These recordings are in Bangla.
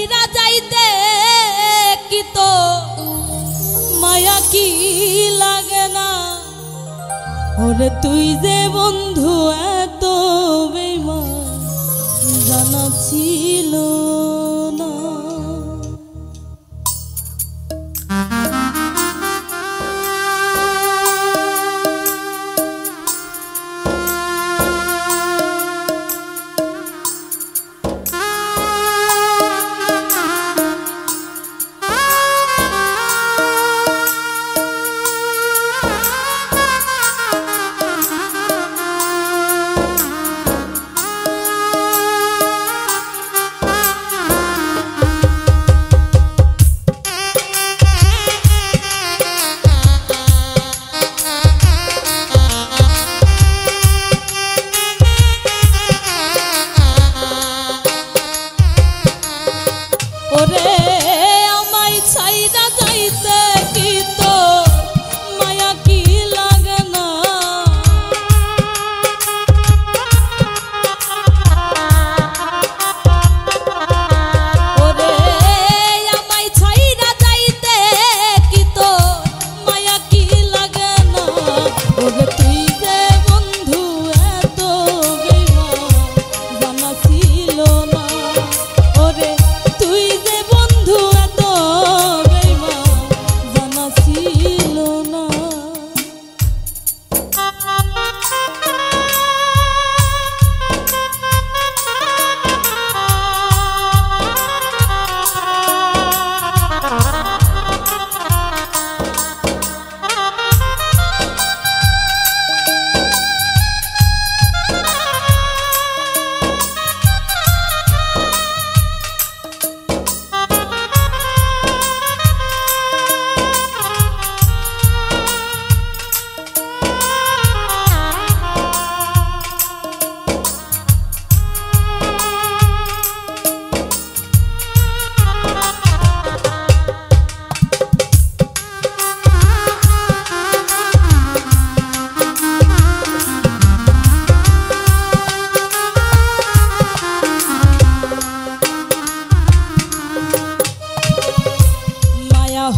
ছাইরা যাইতে কি তো মায়া কি লাগে না ওরে তুই যে বন্ধু এত বেঈমান জানা ছিল না। ওরে আমায় ছাইরা যাইতে কি তো মায়া কি লাগে না ওরে আমায় ছাইরা যাইতে কি তো মায়া কি লাগে না ওরে তুই যে বন্ধু এত বেঈমান জানা ছিল না ওরে তুই যে বন্ধু এত বেঈমান জানা ছিল না।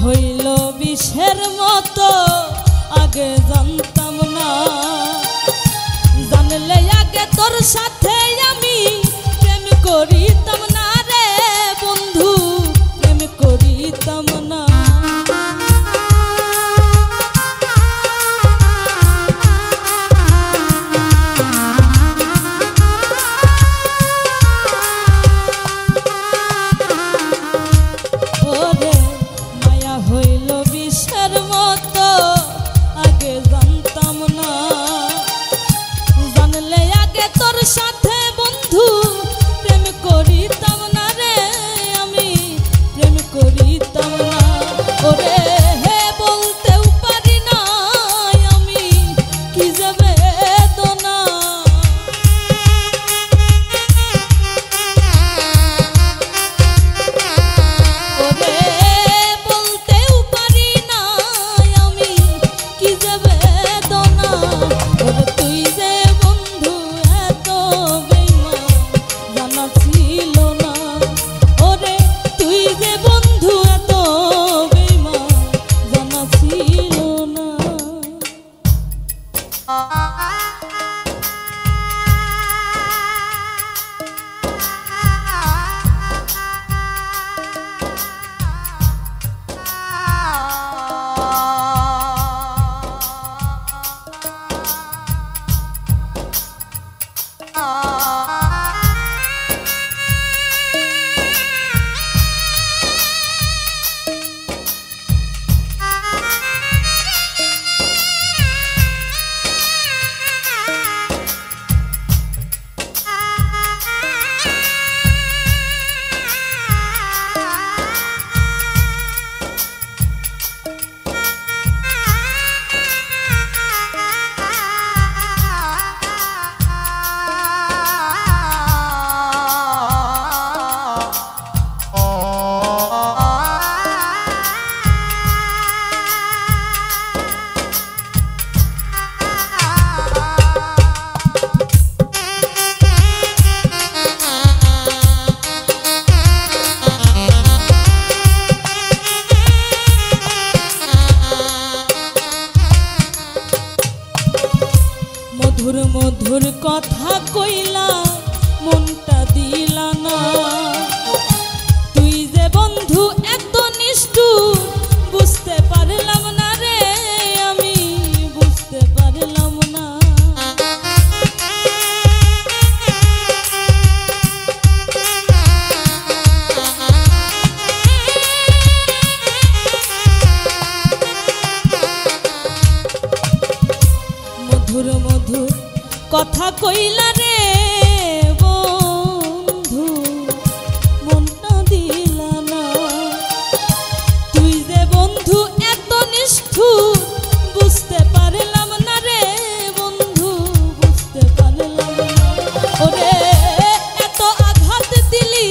হইল বিষের মতো আগে জানতাম না জানলে আগে তোর সাথে আমি প্রেম করিতাম না রে বন্ধু প্রেম করিতাম না হইল বিষের মতো আগে জানতাম না জানলে আগে তোর সাথে বন্ধু প্রেম করি কইলা রে বন্ধু মনটা দিলা না তুই যে বন্ধু এত নিষ্ঠুর বুঝতে পারলাম না রে বন্ধু বুঝতে পারলাম না ওরে এত আঘাত দিলি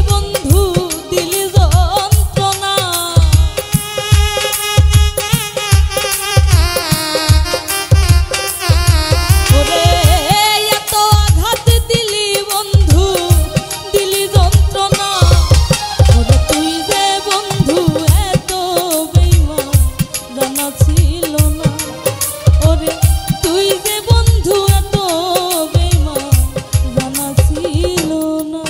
বন্ধু দিলি যন্ত্রণা ওরে এত আঘাত দিলি বন্ধু দিলি যন্ত্রণা ওরে তুই যে বন্ধু এত বেঈমান জানা ছিল না ওরে তুই যে বন্ধু এত বেঈমান জানা ছিল না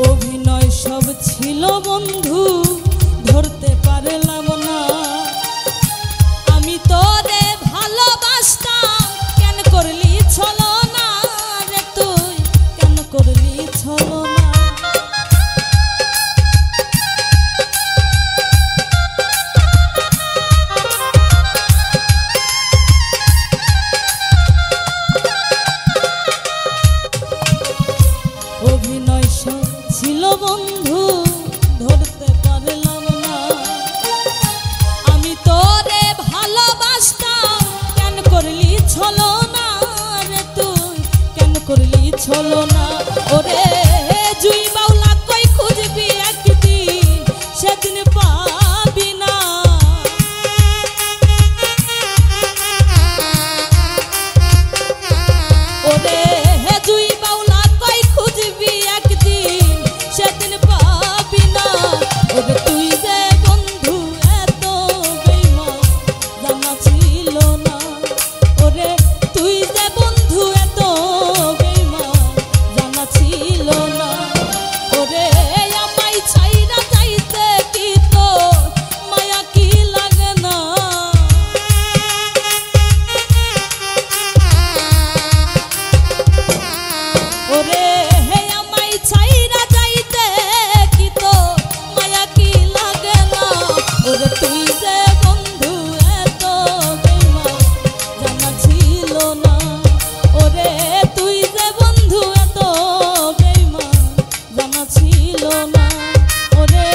অভিনয় সব ছিল বন্ধু ধরতে পারলাম না আমি তোরে ভালোবাসতাম কেন করলি ছলনা রে তুই কেন করলি ছলনা অভিনয় সব ছিল বন্ধু ধরতে পারলাম না আমি তোরে ভালোবাসতাম কেন করলি ছলনা রে তুই কেন করলি ছলনা ওরে জুই বাউলা কই খুঁজবি একদিন সেদিন পাবি না ওরে জুই বাউলা কই খুঁজবি একদিন সেদিন পাবি না ওরে তুই যে বন্ধু এত বেঈমান জানা ছিল না ওরে তুই যে বন্ধু এত বেঈমান জানা ছিল না ওরে আমায় ছাইরা যাইতে কি তোর মায়া কি লাগে না ওরে আমায় ছাইরা যাইতে কি তোর মায়া কি লাগে না ওরে তুই যে বন্ধু এত বেঈমান জানা ছিল না ওরে তুই যে বন্ধু এত বেঈমান জানা ছিল না ওরে